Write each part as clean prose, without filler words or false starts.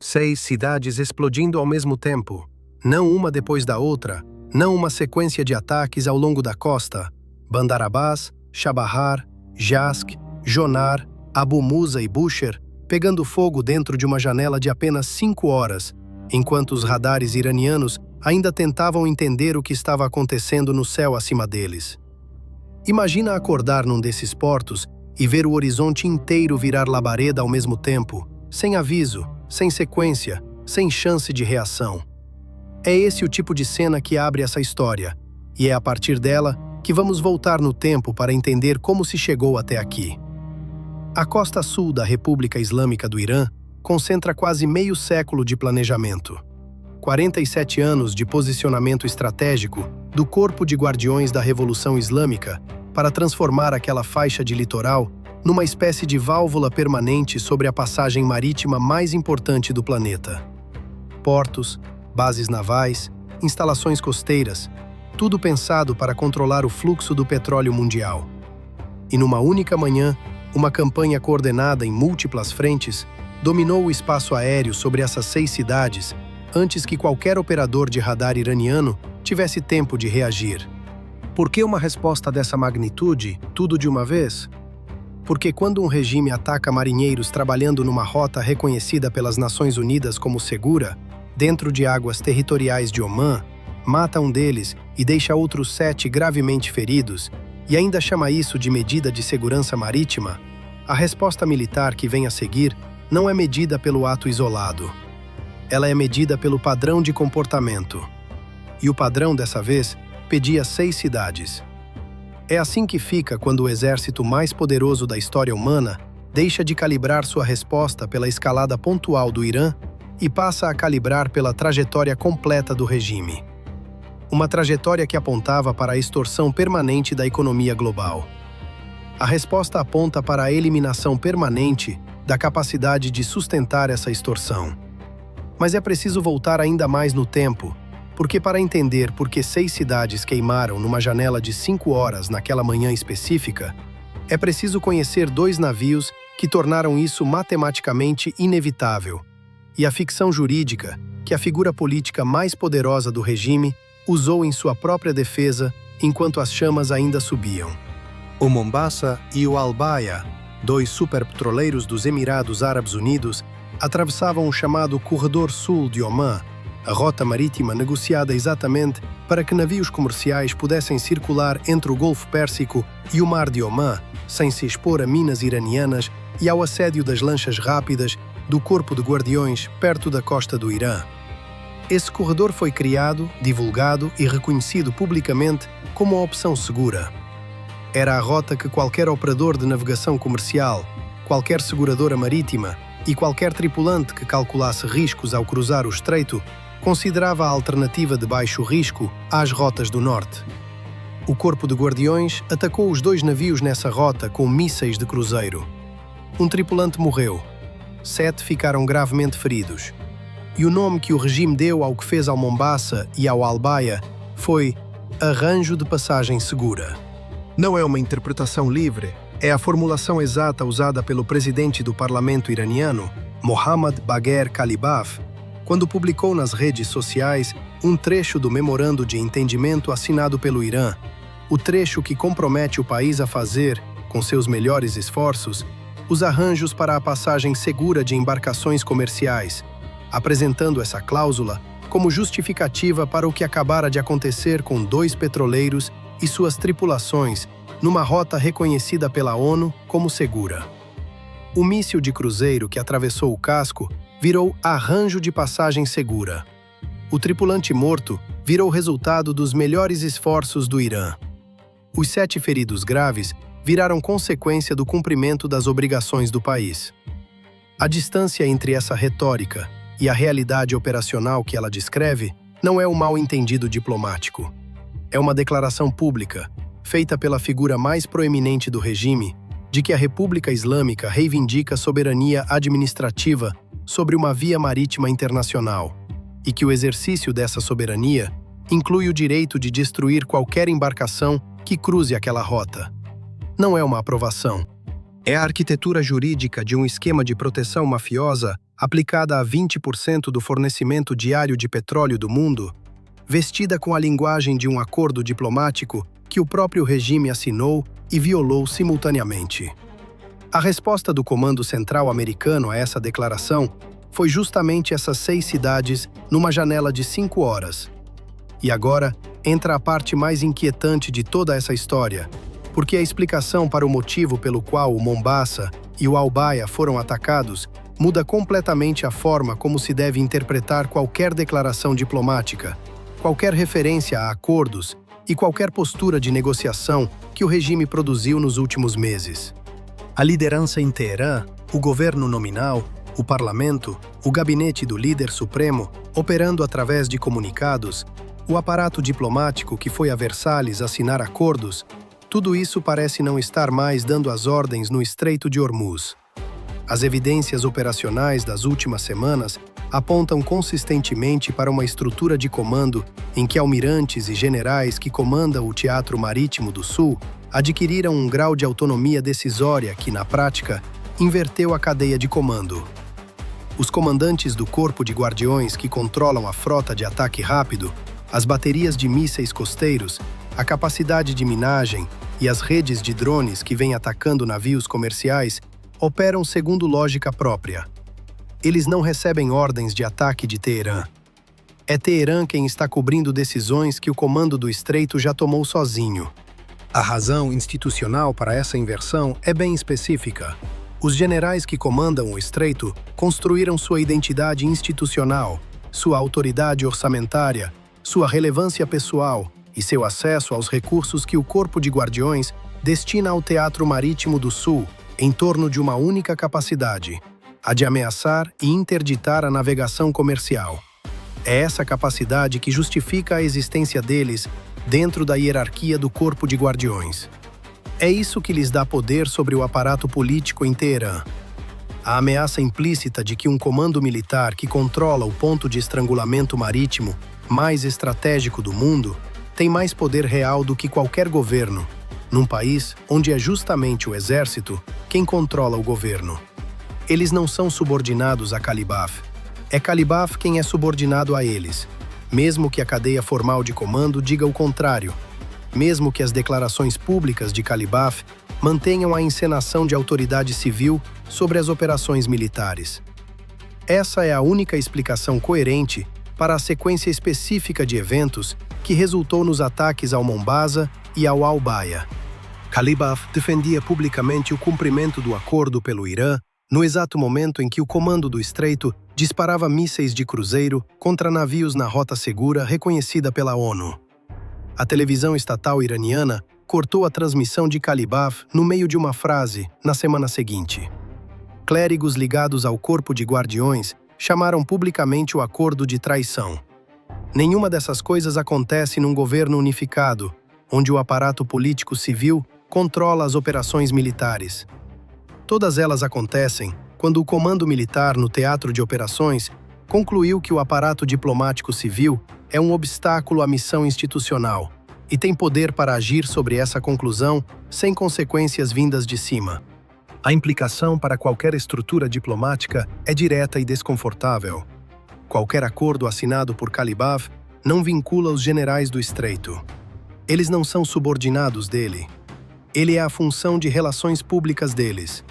6 cidades explodindo ao mesmo tempo, não uma depois da outra, não uma sequência de ataques ao longo da costa. Bandar Abbas, Chabahar, Jask, Jonar, Abu Musa e Bushehr pegando fogo dentro de uma janela de apenas 5 horas, enquanto os radares iranianos ainda tentavam entender o que estava acontecendo no céu acima deles. Imagina acordar num desses portos e ver o horizonte inteiro virar labareda ao mesmo tempo, sem aviso, sem sequência, sem chance de reação. É esse o tipo de cena que abre essa história, e é a partir dela que vamos voltar no tempo para entender como se chegou até aqui. A costa sul da República Islâmica do Irã concentra quase meio século de planejamento. 47 anos de posicionamento estratégico do Corpo de Guardiões da Revolução Islâmica para transformar aquela faixa de litoral numa espécie de válvula permanente sobre a passagem marítima mais importante do planeta. Portos, bases navais, instalações costeiras, tudo pensado para controlar o fluxo do petróleo mundial. E numa única manhã, uma campanha coordenada em múltiplas frentes dominou o espaço aéreo sobre essas 6 cidades antes que qualquer operador de radar iraniano tivesse tempo de reagir. Por que uma resposta dessa magnitude, tudo de uma vez? Porque quando um regime ataca marinheiros trabalhando numa rota reconhecida pelas Nações Unidas como segura, dentro de águas territoriais de Omã, mata um deles e deixa outros 7 gravemente feridos, e ainda chama isso de medida de segurança marítima, a resposta militar que vem a seguir não é medida pelo ato isolado. Ela é medida pelo padrão de comportamento. E o padrão, dessa vez, pedia 6 cidades. É assim que fica quando o exército mais poderoso da história humana deixa de calibrar sua resposta pela escalada pontual do Irã e passa a calibrar pela trajetória completa do regime. Uma trajetória que apontava para a extorsão permanente da economia global. A resposta aponta para a eliminação permanente da capacidade de sustentar essa extorsão. Mas é preciso voltar ainda mais no tempo, porque para entender por que 6 cidades queimaram numa janela de 5 horas naquela manhã específica, é preciso conhecer 2 navios que tornaram isso matematicamente inevitável, e a ficção jurídica que a figura política mais poderosa do regime usou em sua própria defesa enquanto as chamas ainda subiam. O Mombasa e o Al-Baia, 2 superpetroleiros dos Emirados Árabes Unidos, atravessavam o chamado Corredor Sul de Omã, a rota marítima negociada exatamente para que navios comerciais pudessem circular entre o Golfo Pérsico e o Mar de Omã, sem se expor a minas iranianas e ao assédio das lanchas rápidas do Corpo de Guardiões perto da costa do Irã. Esse corredor foi criado, divulgado e reconhecido publicamente como a opção segura. Era a rota que qualquer operador de navegação comercial, qualquer seguradora marítima e qualquer tripulante que calculasse riscos ao cruzar o estreito considerava a alternativa de baixo risco às rotas do norte. O Corpo de Guardiões atacou os 2 navios nessa rota com mísseis de cruzeiro. Um tripulante morreu. 7 ficaram gravemente feridos. E o nome que o regime deu ao que fez ao Mombasa e ao Al-Baia foi Arranjo de Passagem Segura. Não é uma interpretação livre, é a formulação exata usada pelo presidente do parlamento iraniano, Mohammad Bagher Kalibaf, quando publicou nas redes sociais um trecho do memorando de entendimento assinado pelo Irã, o trecho que compromete o país a fazer, com seus melhores esforços, os arranjos para a passagem segura de embarcações comerciais, apresentando essa cláusula como justificativa para o que acabara de acontecer com 2 petroleiros e suas tripulações numa rota reconhecida pela ONU como segura. O míssil de cruzeiro que atravessou o casco virou arranjo de passagem segura. O tripulante morto virou resultado dos melhores esforços do Irã. Os 7 feridos graves viraram consequência do cumprimento das obrigações do país. A distância entre essa retórica e a realidade operacional que ela descreve não é um mal-entendido diplomático. É uma declaração pública, feita pela figura mais proeminente do regime, de que a República Islâmica reivindica soberania administrativa sobre uma via marítima internacional, e que o exercício dessa soberania inclui o direito de destruir qualquer embarcação que cruze aquela rota. Não é uma aprovação. É a arquitetura jurídica de um esquema de proteção mafiosa aplicada a 20% do fornecimento diário de petróleo do mundo, vestida com a linguagem de um acordo diplomático que o próprio regime assinou e violou simultaneamente. A resposta do Comando Central americano a essa declaração foi justamente essas 6 cidades numa janela de 5 horas. E agora entra a parte mais inquietante de toda essa história, porque a explicação para o motivo pelo qual o Mombasa e o Al-Baia foram atacados muda completamente a forma como se deve interpretar qualquer declaração diplomática, qualquer referência a acordos e qualquer postura de negociação que o regime produziu nos últimos meses. A liderança em Teherã, o governo nominal, o parlamento, o gabinete do líder supremo, operando através de comunicados, o aparato diplomático que foi a Versalhes assinar acordos, tudo isso parece não estar mais dando as ordens no Estreito de Hormuz. As evidências operacionais das últimas semanas apontam consistentemente para uma estrutura de comando em que almirantes e generais que comandam o Teatro Marítimo do Sul adquiriram um grau de autonomia decisória que, na prática, inverteu a cadeia de comando. Os comandantes do Corpo de Guardiões que controlam a frota de ataque rápido, as baterias de mísseis costeiros, a capacidade de minagem e as redes de drones que vêm atacando navios comerciais operam segundo lógica própria. Eles não recebem ordens de ataque de Teherã. É Teherã quem está cobrindo decisões que o comando do Estreito já tomou sozinho. A razão institucional para essa inversão é bem específica. Os generais que comandam o Estreito construíram sua identidade institucional, sua autoridade orçamentária, sua relevância pessoal e seu acesso aos recursos que o Corpo de Guardiões destina ao Teatro Marítimo do Sul em torno de uma única capacidade: a de ameaçar e interditar a navegação comercial. É essa capacidade que justifica a existência deles dentro da hierarquia do Corpo de Guardiões. É isso que lhes dá poder sobre o aparato político em Teherã. A ameaça implícita de que um comando militar que controla o ponto de estrangulamento marítimo mais estratégico do mundo tem mais poder real do que qualquer governo, num país onde é justamente o exército quem controla o governo. Eles não são subordinados a Calibaf. É Calibaf quem é subordinado a eles, mesmo que a cadeia formal de comando diga o contrário, mesmo que as declarações públicas de Calibaf mantenham a encenação de autoridade civil sobre as operações militares. Essa é a única explicação coerente para a sequência específica de eventos que resultou nos ataques ao Mombasa e ao Al-Baia. Calibaf defendia publicamente o cumprimento do acordo pelo Irã no exato momento em que o comando do Estreito disparava mísseis de cruzeiro contra navios na rota segura reconhecida pela ONU. A televisão estatal iraniana cortou a transmissão de Calibaf no meio de uma frase na semana seguinte. Clérigos ligados ao Corpo de Guardiões chamaram publicamente o acordo de traição. Nenhuma dessas coisas acontece num governo unificado, onde o aparato político civil controla as operações militares. Todas elas acontecem quando o comando militar no teatro de operações concluiu que o aparato diplomático civil é um obstáculo à missão institucional e tem poder para agir sobre essa conclusão sem consequências vindas de cima. A implicação para qualquer estrutura diplomática é direta e desconfortável. Qualquer acordo assinado por Calibaf não vincula os generais do Estreito. Eles não são subordinados dele. Ele é a função de relações públicas deles.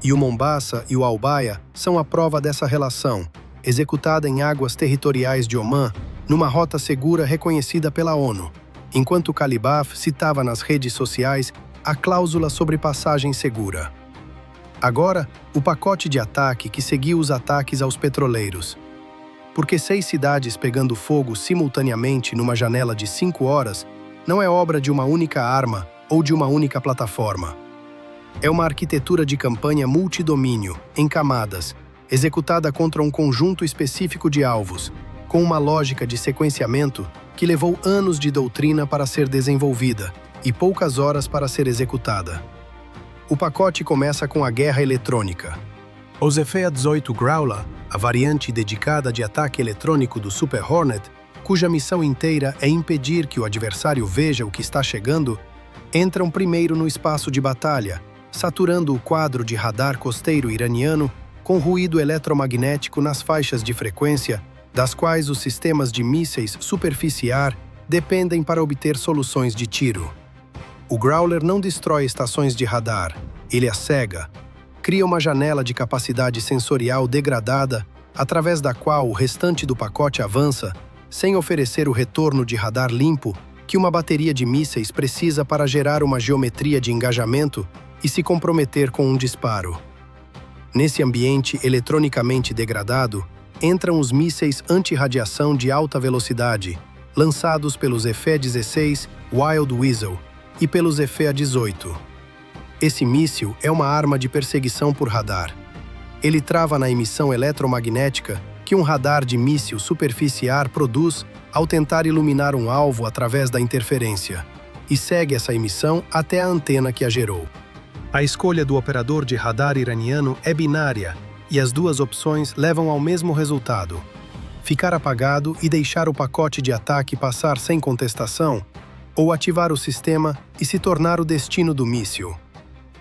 E o Mombasa e o Al-Baia são a prova dessa relação, executada em águas territoriais de Omã, numa rota segura reconhecida pela ONU, enquanto Calibaf citava nas redes sociais a cláusula sobre passagem segura. Agora, o pacote de ataque que seguiu os ataques aos petroleiros. Porque 6 cidades pegando fogo simultaneamente numa janela de 5 horas não é obra de uma única arma ou de uma única plataforma. É uma arquitetura de campanha multidomínio, em camadas, executada contra um conjunto específico de alvos, com uma lógica de sequenciamento que levou anos de doutrina para ser desenvolvida e poucas horas para ser executada. O pacote começa com a guerra eletrônica. O Zefea 18 Growler, a variante dedicada de ataque eletrônico do Super Hornet, cuja missão inteira é impedir que o adversário veja o que está chegando, entram primeiro no espaço de batalha, saturando o quadro de radar costeiro iraniano com ruído eletromagnético nas faixas de frequência, das quais os sistemas de mísseis superficiar dependem para obter soluções de tiro. O Growler não destrói estações de radar, ele as cega. Cria uma janela de capacidade sensorial degradada, através da qual o restante do pacote avança, sem oferecer o retorno de radar limpo que uma bateria de mísseis precisa para gerar uma geometria de engajamento e se comprometer com um disparo. Nesse ambiente eletronicamente degradado, entram os mísseis anti-radiação de alta velocidade, lançados pelos EFE-16 Wild Weasel e pelos EFE-18. Esse míssil é uma arma de perseguição por radar. Ele trava na emissão eletromagnética que um radar de míssil superficiar produz ao tentar iluminar um alvo através da interferência, e segue essa emissão até a antena que a gerou. A escolha do operador de radar iraniano é binária, e as duas opções levam ao mesmo resultado: ficar apagado e deixar o pacote de ataque passar sem contestação, ou ativar o sistema e se tornar o destino do míssil.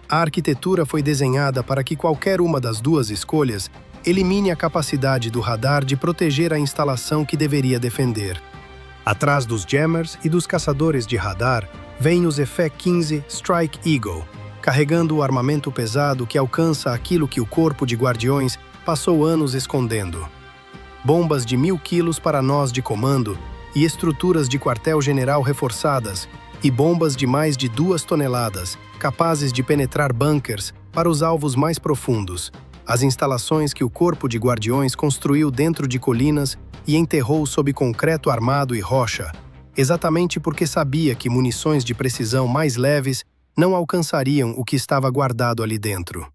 A arquitetura foi desenhada para que qualquer uma das duas escolhas elimine a capacidade do radar de proteger a instalação que deveria defender. Atrás dos jammers e dos caçadores de radar, vêm os EFE-15 Strike Eagle, carregando o armamento pesado que alcança aquilo que o Corpo de Guardiões passou anos escondendo. Bombas de 1000 quilos para nós de comando e estruturas de quartel-general reforçadas, e bombas de mais de 2 toneladas, capazes de penetrar bunkers para os alvos mais profundos, as instalações que o Corpo de Guardiões construiu dentro de colinas e enterrou sob concreto armado e rocha, exatamente porque sabia que munições de precisão mais leves não alcançariam o que estava guardado ali dentro.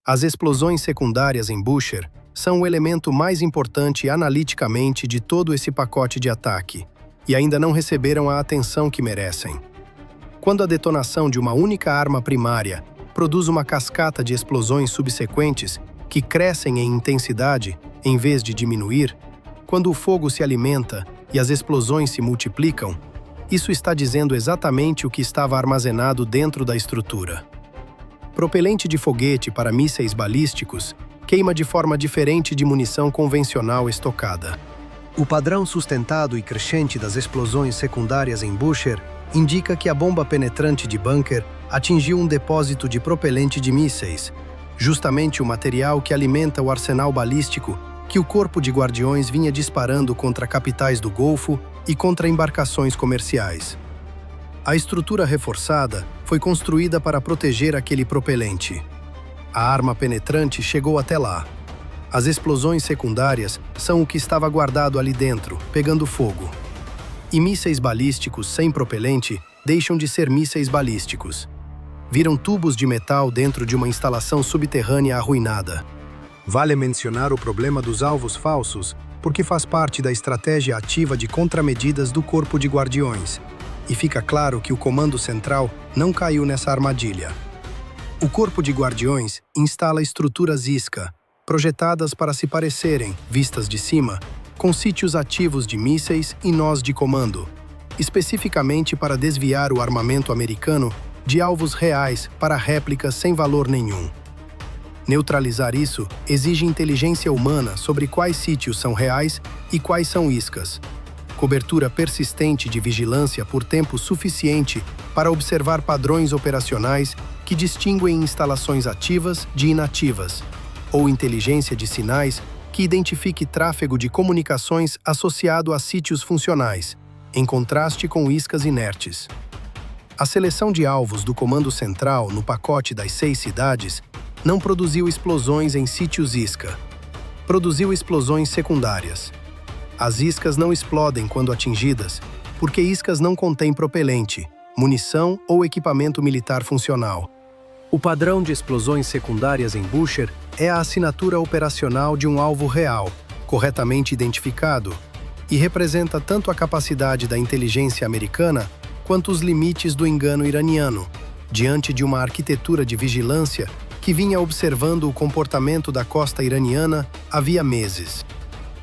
As explosões secundárias em Bushehr são o elemento mais importante analiticamente de todo esse pacote de ataque, e ainda não receberam a atenção que merecem. Quando a detonação de uma única arma primária produz uma cascata de explosões subsequentes que crescem em intensidade em vez de diminuir, quando o fogo se alimenta e as explosões se multiplicam, isso está dizendo exatamente o que estava armazenado dentro da estrutura. Propelente de foguete para mísseis balísticos queima de forma diferente de munição convencional estocada. O padrão sustentado e crescente das explosões secundárias em Bushehr indica que a bomba penetrante de bunker atingiu um depósito de propelente de mísseis, justamente o material que alimenta o arsenal balístico que o Corpo de Guardiões vinha disparando contra capitais do Golfo e contra embarcações comerciais. A estrutura reforçada foi construída para proteger aquele propelente. A arma penetrante chegou até lá. As explosões secundárias são o que estava guardado ali dentro, pegando fogo. E mísseis balísticos sem propelente deixam de ser mísseis balísticos. Viram tubos de metal dentro de uma instalação subterrânea arruinada. Vale mencionar o problema dos alvos falsos, porque faz parte da estratégia ativa de contramedidas do Corpo de Guardiões. E fica claro que o Comando Central não caiu nessa armadilha. O Corpo de Guardiões instala estruturas isca, projetadas para se parecerem, vistas de cima, com sítios ativos de mísseis e nós de comando, especificamente para desviar o armamento americano de alvos reais para réplicas sem valor nenhum. Neutralizar isso exige inteligência humana sobre quais sítios são reais e quais são iscas, cobertura persistente de vigilância por tempo suficiente para observar padrões operacionais que distinguem instalações ativas de inativas, ou inteligência de sinais que identifique tráfego de comunicações associado a sítios funcionais, em contraste com iscas inertes. A seleção de alvos do Comando Central no pacote das 6 cidades não produziu explosões em sítios isca. Produziu explosões secundárias. As iscas não explodem quando atingidas, porque iscas não contêm propelente, munição ou equipamento militar funcional. O padrão de explosões secundárias em Bushehr é a assinatura operacional de um alvo real, corretamente identificado, e representa tanto a capacidade da inteligência americana quanto os limites do engano iraniano, diante de uma arquitetura de vigilância que vinha observando o comportamento da costa iraniana havia meses.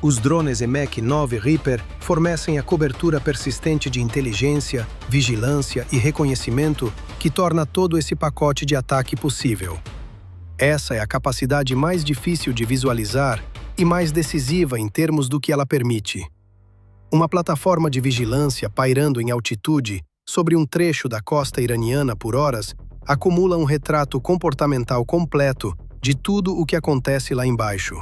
Os drones EMEC-9 Reaper fornecem a cobertura persistente de inteligência, vigilância e reconhecimento que torna todo esse pacote de ataque possível. Essa é a capacidade mais difícil de visualizar e mais decisiva em termos do que ela permite. Uma plataforma de vigilância pairando em altitude sobre um trecho da costa iraniana por horas acumula um retrato comportamental completo de tudo o que acontece lá embaixo.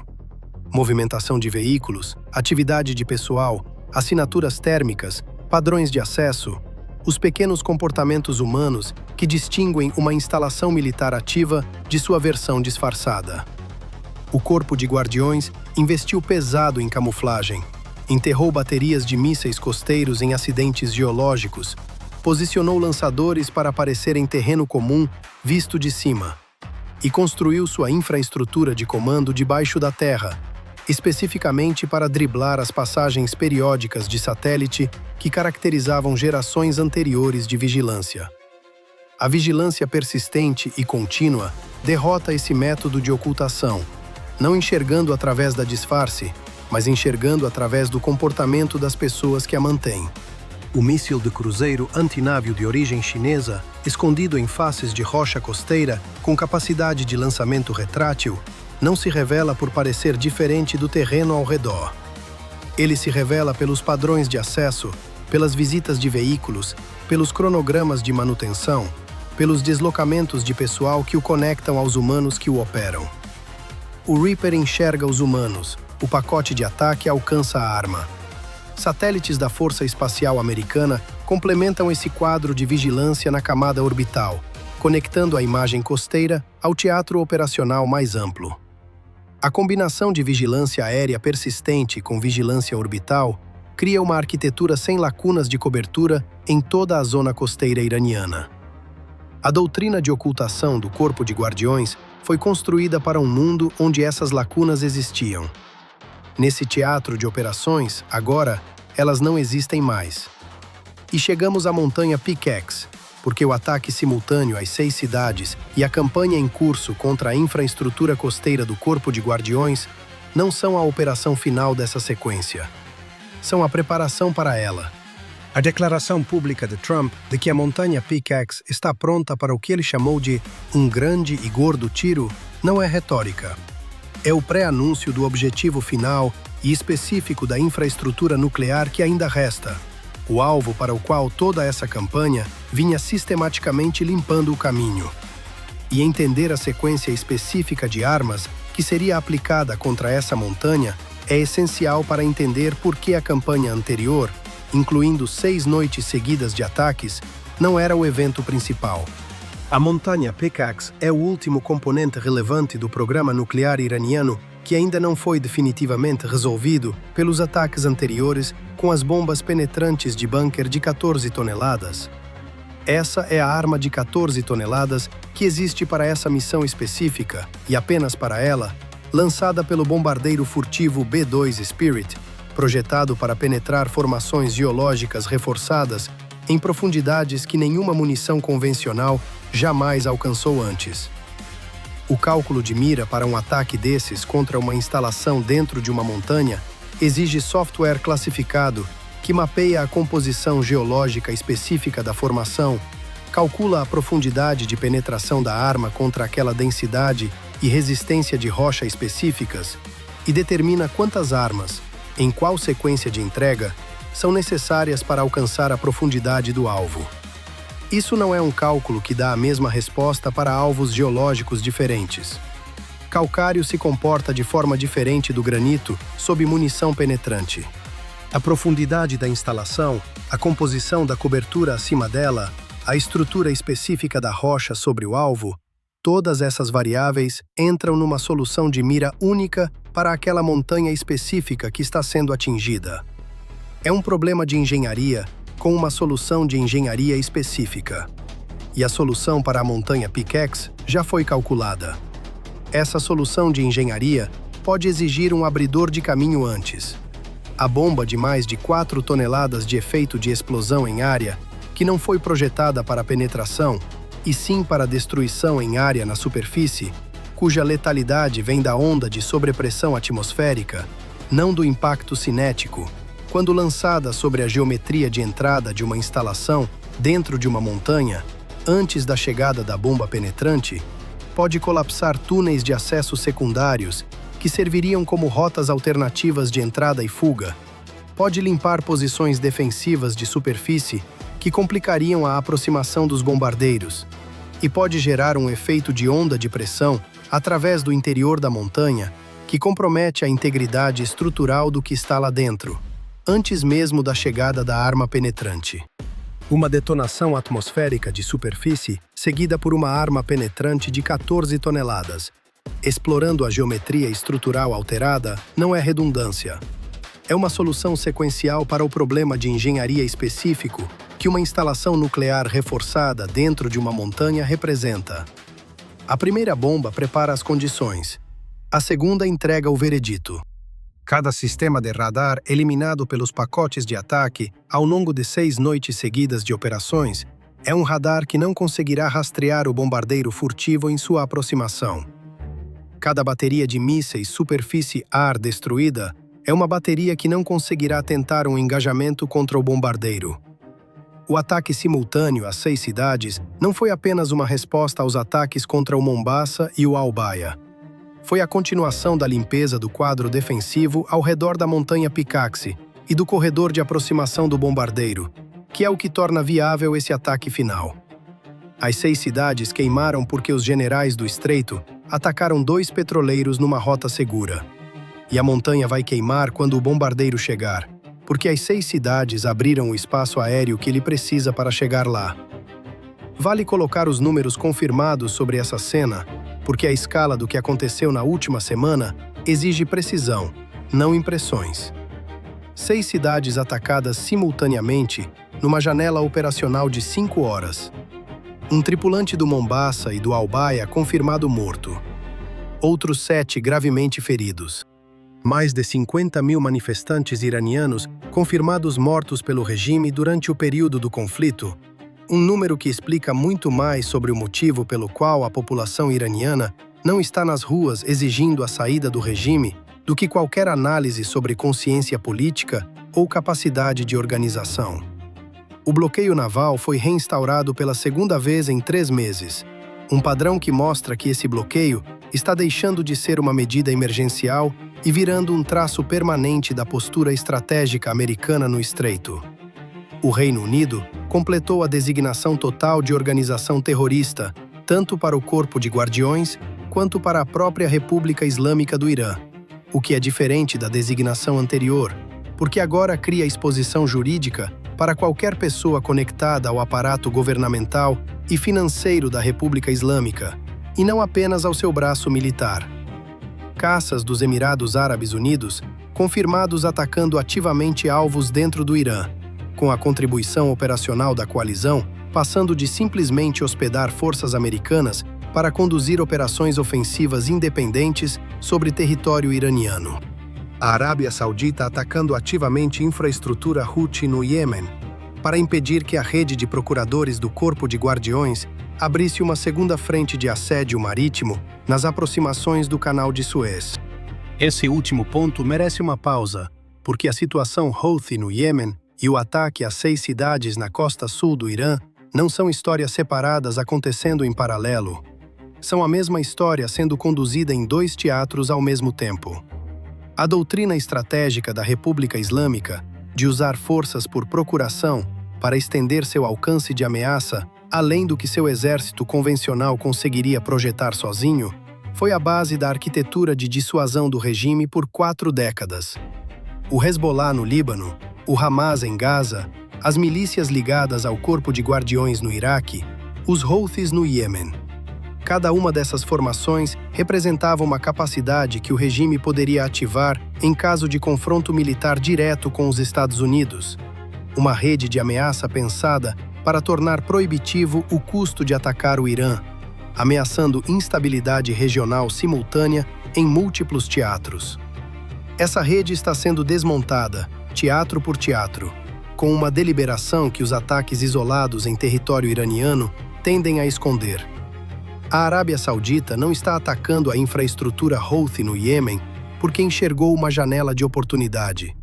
Movimentação de veículos, atividade de pessoal, assinaturas térmicas, padrões de acesso, os pequenos comportamentos humanos que distinguem uma instalação militar ativa de sua versão disfarçada. O Corpo de Guardiões investiu pesado em camuflagem, enterrou baterias de mísseis costeiros em acidentes geológicos, posicionou lançadores para aparecer em terreno comum visto de cima e construiu sua infraestrutura de comando debaixo da terra, especificamente para driblar as passagens periódicas de satélite que caracterizavam gerações anteriores de vigilância. A vigilância persistente e contínua derrota esse método de ocultação, não enxergando através da disfarce, mas enxergando através do comportamento das pessoas que a mantêm. O míssil de cruzeiro antinávio de origem chinesa, escondido em faces de rocha costeira com capacidade de lançamento retrátil, não se revela por parecer diferente do terreno ao redor. Ele se revela pelos padrões de acesso, pelas visitas de veículos, pelos cronogramas de manutenção, pelos deslocamentos de pessoal que o conectam aos humanos que o operam. O Reaper enxerga os humanos, o pacote de ataque alcança a arma. Satélites da Força Espacial Americana complementam esse quadro de vigilância na camada orbital, conectando a imagem costeira ao teatro operacional mais amplo. A combinação de vigilância aérea persistente com vigilância orbital cria uma arquitetura sem lacunas de cobertura em toda a zona costeira iraniana. A doutrina de ocultação do Corpo de Guardiões foi construída para um mundo onde essas lacunas existiam. Nesse teatro de operações, agora, elas não existem mais. E chegamos à montanha Pickaxe, porque o ataque simultâneo às 6 cidades e a campanha em curso contra a infraestrutura costeira do Corpo de Guardiões não são a operação final dessa sequência. São a preparação para ela. A declaração pública de Trump de que a montanha Pickaxe está pronta para o que ele chamou de um grande e gordo tiro não é retórica. É o pré-anúncio do objetivo final e específico da infraestrutura nuclear que ainda resta, o alvo para o qual toda essa campanha vinha sistematicamente limpando o caminho. E entender a sequência específica de armas que seria aplicada contra essa montanha é essencial para entender por que a campanha anterior, incluindo 6 noites seguidas de ataques, não era o evento principal. A montanha Pickaxe é o último componente relevante do programa nuclear iraniano que ainda não foi definitivamente resolvido pelos ataques anteriores com as bombas penetrantes de bunker de 14 toneladas. Essa é a arma de 14 toneladas que existe para essa missão específica e apenas para ela, lançada pelo bombardeiro furtivo B-2 Spirit, projetado para penetrar formações geológicas reforçadas em profundidades que nenhuma munição convencional jamais alcançou antes. O cálculo de mira para um ataque desses contra uma instalação dentro de uma montanha exige software classificado que mapeia a composição geológica específica da formação, calcula a profundidade de penetração da arma contra aquela densidade e resistência de rocha específicas e determina quantas armas, em qual sequência de entrega, são necessárias para alcançar a profundidade do alvo. Isso não é um cálculo que dá a mesma resposta para alvos geológicos diferentes. Calcário se comporta de forma diferente do granito sob munição penetrante. A profundidade da instalação, a composição da cobertura acima dela, a estrutura específica da rocha sobre o alvo, todas essas variáveis entram numa solução de mira única para aquela montanha específica que está sendo atingida. É um problema de engenharia com uma solução de engenharia específica. E a solução para a montanha Pickaxe já foi calculada. Essa solução de engenharia pode exigir um abridor de caminho antes. A bomba de mais de 4 toneladas de efeito de explosão em área, que não foi projetada para penetração, e sim para destruição em área na superfície, cuja letalidade vem da onda de sobrepressão atmosférica, não do impacto cinético, quando lançada sobre a geometria de entrada de uma instalação dentro de uma montanha, antes da chegada da bomba penetrante, pode colapsar túneis de acesso secundários, que serviriam como rotas alternativas de entrada e fuga. Pode limpar posições defensivas de superfície, que complicariam a aproximação dos bombardeiros. E pode gerar um efeito de onda de pressão através do interior da montanha, que compromete a integridade estrutural do que está lá dentro, antes mesmo da chegada da arma penetrante. Uma detonação atmosférica de superfície, seguida por uma arma penetrante de 14 toneladas. Explorando a geometria estrutural alterada, não é redundância. É uma solução sequencial para o problema de engenharia específico que uma instalação nuclear reforçada dentro de uma montanha representa. A primeira bomba prepara as condições. A segunda entrega o veredito. Cada sistema de radar eliminado pelos pacotes de ataque ao longo de 6 noites seguidas de operações é um radar que não conseguirá rastrear o bombardeiro furtivo em sua aproximação. Cada bateria de mísseis superfície-ar destruída é uma bateria que não conseguirá tentar um engajamento contra o bombardeiro. O ataque simultâneo às 6 cidades não foi apenas uma resposta aos ataques contra o Mombasa e o Al-Baia. Foi a continuação da limpeza do quadro defensivo ao redor da montanha Picaxe e do corredor de aproximação do bombardeiro, que é o que torna viável esse ataque final. As 6 cidades queimaram porque os generais do estreito atacaram 2 petroleiros numa rota segura. E a montanha vai queimar quando o bombardeiro chegar, porque as 6 cidades abriram o espaço aéreo que ele precisa para chegar lá. Vale colocar os números confirmados sobre essa cena, porque a escala do que aconteceu na última semana exige precisão, não impressões. 6 cidades atacadas simultaneamente numa janela operacional de 5 horas. Um tripulante do Mombasa e do Al-Baia confirmado morto. Outros 7 gravemente feridos. Mais de 50 mil manifestantes iranianos confirmados mortos pelo regime durante o período do conflito, um número que explica muito mais sobre o motivo pelo qual a população iraniana não está nas ruas exigindo a saída do regime do que qualquer análise sobre consciência política ou capacidade de organização. O bloqueio naval foi reinstaurado pela segunda vez em 3 meses, um padrão que mostra que esse bloqueio está deixando de ser uma medida emergencial e virando um traço permanente da postura estratégica americana no Estreito. O Reino Unido completou a designação total de organização terrorista, tanto para o Corpo de Guardiões quanto para a própria República Islâmica do Irã, o que é diferente da designação anterior, porque agora cria exposição jurídica para qualquer pessoa conectada ao aparato governamental e financeiro da República Islâmica, e não apenas ao seu braço militar. Caças dos Emirados Árabes Unidos, confirmados atacando ativamente alvos dentro do Irã, com a contribuição operacional da coalizão passando de simplesmente hospedar forças americanas para conduzir operações ofensivas independentes sobre território iraniano. A Arábia Saudita atacando ativamente infraestrutura Houthi no Iêmen, para impedir que a rede de procuradores do Corpo de Guardiões abrisse uma segunda frente de assédio marítimo nas aproximações do Canal de Suez. Esse último ponto merece uma pausa, porque a situação Houthi no Iêmen e o ataque a 6 cidades na costa sul do Irã não são histórias separadas acontecendo em paralelo. São a mesma história sendo conduzida em 2 teatros ao mesmo tempo. A doutrina estratégica da República Islâmica de usar forças por procuração para estender seu alcance de ameaça além do que seu exército convencional conseguiria projetar sozinho, foi a base da arquitetura de dissuasão do regime por 4 décadas. O Hezbollah no Líbano, o Hamas em Gaza, as milícias ligadas ao Corpo de Guardiões no Iraque, os Houthis no Iêmen. Cada uma dessas formações representava uma capacidade que o regime poderia ativar em caso de confronto militar direto com os Estados Unidos. Uma rede de ameaça pensada para tornar proibitivo o custo de atacar o Irã, ameaçando instabilidade regional simultânea em múltiplos teatros. Essa rede está sendo desmontada, teatro por teatro, com uma deliberação que os ataques isolados em território iraniano tendem a esconder. A Arábia Saudita não está atacando a infraestrutura Houthi no Iêmen porque enxergou uma janela de oportunidade.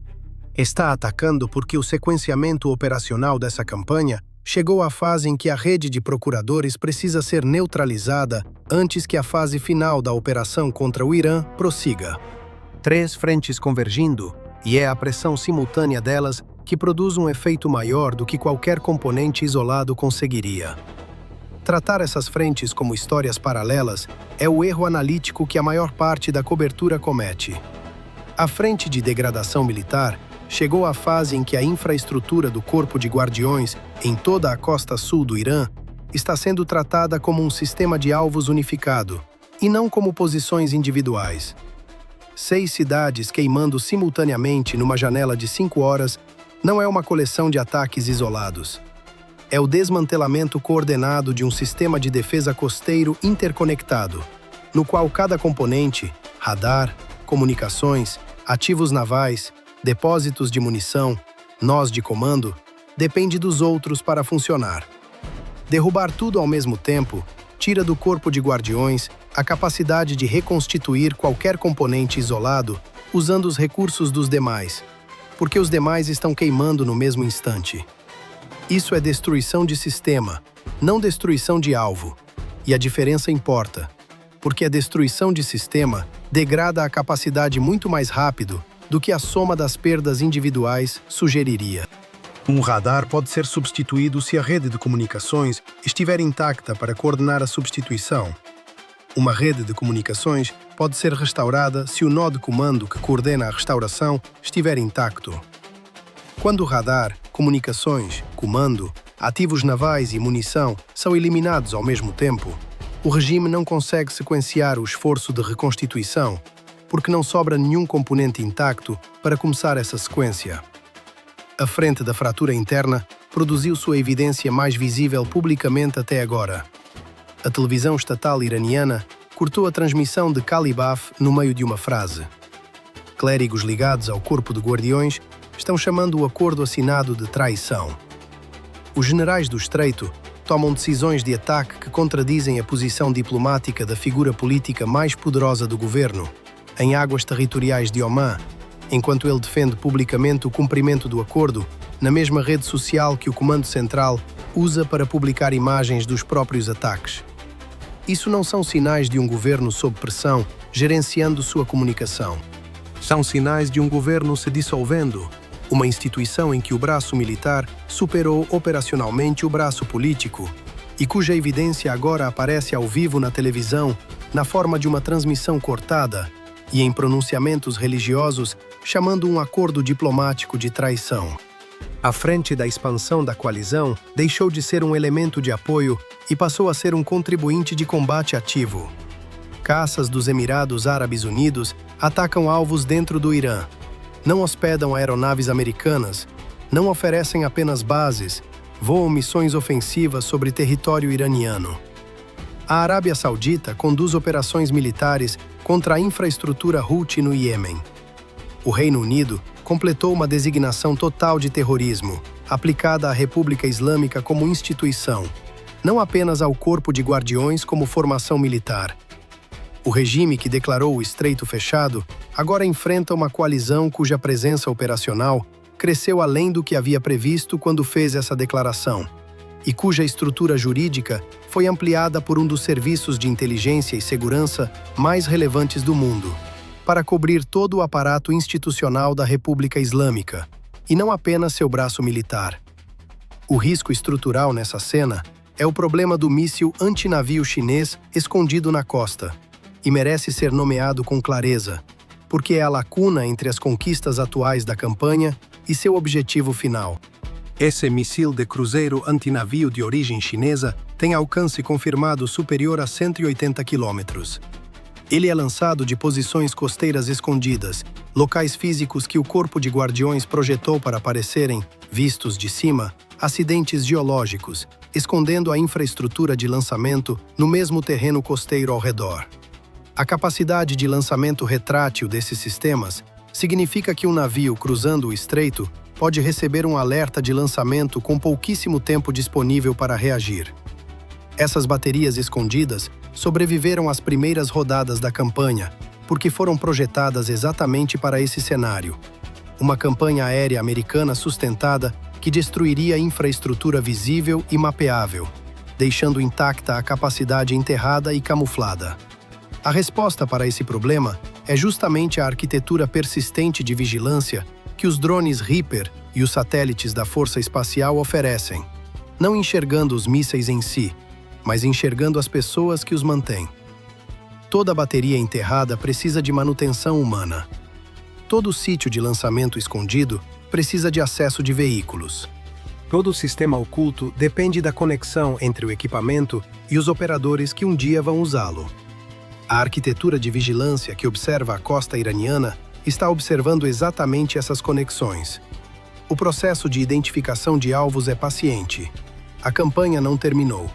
Está atacando porque o sequenciamento operacional dessa campanha chegou a fase em que a rede de procuradores precisa ser neutralizada antes que a fase final da operação contra o Irã prossiga. 3 frentes convergindo, e é a pressão simultânea delas que produz um efeito maior do que qualquer componente isolado conseguiria. Tratar essas frentes como histórias paralelas é o erro analítico que a maior parte da cobertura comete. A frente de degradação militar chegou à fase em que a infraestrutura do Corpo de Guardiões em toda a costa sul do Irã está sendo tratada como um sistema de alvos unificado, e não como posições individuais. 6 cidades queimando simultaneamente numa janela de 5 horas não é uma coleção de ataques isolados. É o desmantelamento coordenado de um sistema de defesa costeiro interconectado, no qual cada componente, radar, comunicações, ativos navais, depósitos de munição, nós de comando, depende dos outros para funcionar. Derrubar tudo ao mesmo tempo tira do Corpo de Guardiões a capacidade de reconstituir qualquer componente isolado usando os recursos dos demais, porque os demais estão queimando no mesmo instante. Isso é destruição de sistema, não destruição de alvo. E a diferença importa, porque a destruição de sistema degrada a capacidade muito mais rápido do que a soma das perdas individuais sugeriria. Um radar pode ser substituído se a rede de comunicações estiver intacta para coordenar a substituição. Uma rede de comunicações pode ser restaurada se o nó de comando que coordena a restauração estiver intacto. Quando o radar, comunicações, comando, ativos navais e munição são eliminados ao mesmo tempo, o regime não consegue sequenciar o esforço de reconstituição, porque não sobra nenhum componente intacto para começar essa sequência. A frente da fratura interna produziu sua evidência mais visível publicamente até agora. A televisão estatal iraniana cortou a transmissão de Kalibaf no meio de uma frase. Clérigos ligados ao Corpo de Guardiões estão chamando o acordo assinado de traição. Os generais do Estreito tomam decisões de ataque que contradizem a posição diplomática da figura política mais poderosa do governo, em águas territoriais de Omã, enquanto ele defende publicamente o cumprimento do acordo na mesma rede social que o Comando Central usa para publicar imagens dos próprios ataques. Isso não são sinais de um governo sob pressão, gerenciando sua comunicação. São sinais de um governo se dissolvendo, uma instituição em que o braço militar superou operacionalmente o braço político e cuja evidência agora aparece ao vivo na televisão na forma de uma transmissão cortada e em pronunciamentos religiosos chamando um acordo diplomático de traição. A frente da expansão da coalizão deixou de ser um elemento de apoio e passou a ser um contribuinte de combate ativo. Caças dos Emirados Árabes Unidos atacam alvos dentro do Irã. Não hospedam aeronaves americanas, não oferecem apenas bases, voam missões ofensivas sobre território iraniano. A Arábia Saudita conduz operações militares contra a infraestrutura Houthi no Iêmen. O Reino Unido completou uma designação total de terrorismo, aplicada à República Islâmica como instituição, não apenas ao Corpo de Guardiões como formação militar. O regime que declarou o Estreito fechado agora enfrenta uma coalizão cuja presença operacional cresceu além do que havia previsto quando fez essa declaração, e cuja estrutura jurídica foi ampliada por um dos serviços de inteligência e segurança mais relevantes do mundo, para cobrir todo o aparato institucional da República Islâmica, e não apenas seu braço militar. O risco estrutural nessa cena é o problema do míssil antinavio chinês escondido na costa, e merece ser nomeado com clareza, porque é a lacuna entre as conquistas atuais da campanha e seu objetivo final. Esse míssil de cruzeiro antinavio de origem chinesa tem alcance confirmado superior a 180 quilômetros. Ele é lançado de posições costeiras escondidas, locais físicos que o Corpo de Guardiões projetou para parecerem, vistos de cima, acidentes geológicos, escondendo a infraestrutura de lançamento no mesmo terreno costeiro ao redor. A capacidade de lançamento retrátil desses sistemas significa que um navio cruzando o estreito pode receber um alerta de lançamento com pouquíssimo tempo disponível para reagir. Essas baterias escondidas sobreviveram às primeiras rodadas da campanha, porque foram projetadas exatamente para esse cenário. Uma campanha aérea americana sustentada que destruiria a infraestrutura visível e mapeável, deixando intacta a capacidade enterrada e camuflada. A resposta para esse problema é justamente a arquitetura persistente de vigilância que os drones Reaper e os satélites da Força Espacial oferecem, não enxergando os mísseis em si, mas enxergando as pessoas que os mantêm. Toda bateria enterrada precisa de manutenção humana. Todo sítio de lançamento escondido precisa de acesso de veículos. Todo sistema oculto depende da conexão entre o equipamento e os operadores que um dia vão usá-lo. A arquitetura de vigilância que observa a costa iraniana está observando exatamente essas conexões. O processo de identificação de alvos é paciente. A campanha não terminou.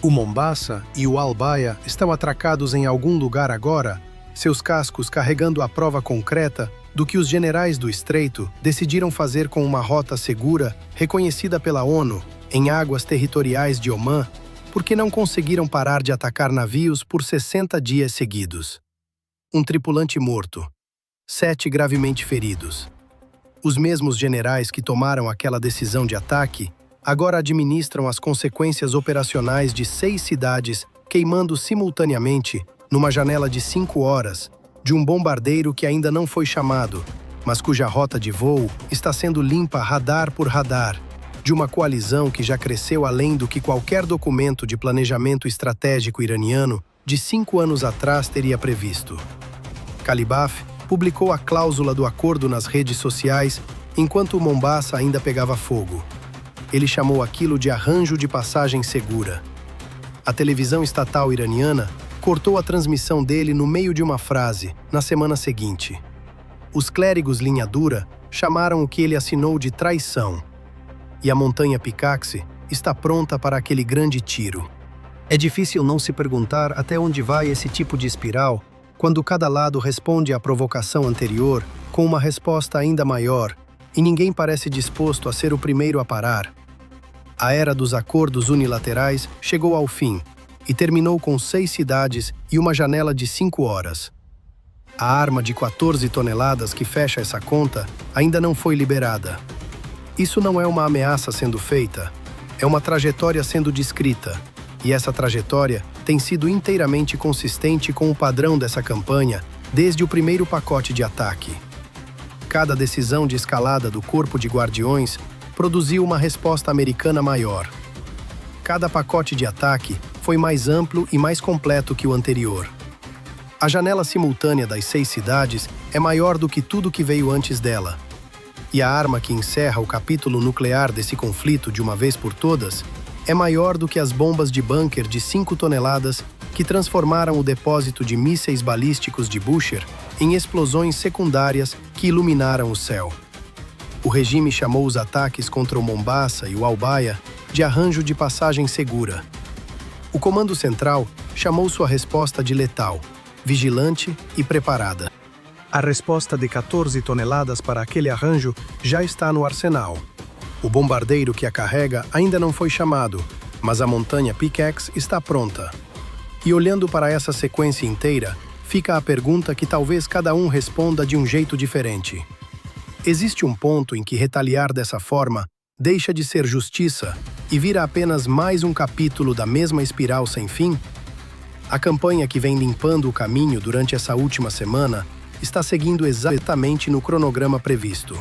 O Mombasa e o Al-Baia estão atracados em algum lugar agora, seus cascos carregando a prova concreta do que os generais do Estreito decidiram fazer com uma rota segura, reconhecida pela ONU, em águas territoriais de Omã, porque não conseguiram parar de atacar navios por 60 dias seguidos. Um tripulante morto. 7 gravemente feridos. Os mesmos generais que tomaram aquela decisão de ataque agora administram as consequências operacionais de 6 cidades queimando simultaneamente, numa janela de 5 horas, de um bombardeiro que ainda não foi chamado, mas cuja rota de voo está sendo limpa radar por radar, de uma coalizão que já cresceu além do que qualquer documento de planejamento estratégico iraniano de 5 anos atrás teria previsto. Kalibaf publicou a cláusula do acordo nas redes sociais enquanto o Mombasa ainda pegava fogo. Ele chamou aquilo de arranjo de passagem segura. A televisão estatal iraniana cortou a transmissão dele no meio de uma frase, na semana seguinte. Os clérigos linha dura chamaram o que ele assinou de traição. E a montanha Picaxe está pronta para aquele grande tiro. É difícil não se perguntar até onde vai esse tipo de espiral, quando cada lado responde à provocação anterior com uma resposta ainda maior, e ninguém parece disposto a ser o primeiro a parar. A era dos acordos unilaterais chegou ao fim e terminou com 6 cidades e uma janela de 5 horas. A arma de 14 toneladas que fecha essa conta ainda não foi liberada. Isso não é uma ameaça sendo feita, é uma trajetória sendo descrita, e essa trajetória tem sido inteiramente consistente com o padrão dessa campanha desde o primeiro pacote de ataque. Cada decisão de escalada do Corpo de Guardiões produziu uma resposta americana maior. Cada pacote de ataque foi mais amplo e mais completo que o anterior. A janela simultânea das 6 cidades é maior do que tudo que veio antes dela. E a arma que encerra o capítulo nuclear desse conflito de uma vez por todas é maior do que as bombas de bunker de 5 toneladas que transformaram o depósito de mísseis balísticos de Bushehr em explosões secundárias que iluminaram o céu. O regime chamou os ataques contra o Mombasa e o Al-Baia de arranjo de passagem segura. O Comando Central chamou sua resposta de letal, vigilante e preparada. A resposta de 14 toneladas para aquele arranjo já está no arsenal. O bombardeiro que a carrega ainda não foi chamado, mas a montanha Picaxe está pronta. E olhando para essa sequência inteira, fica a pergunta que talvez cada um responda de um jeito diferente. Existe um ponto em que retaliar dessa forma deixa de ser justiça e vira apenas mais um capítulo da mesma espiral sem fim? A campanha que vem limpando o caminho durante essa última semana está seguindo exatamente no cronograma previsto.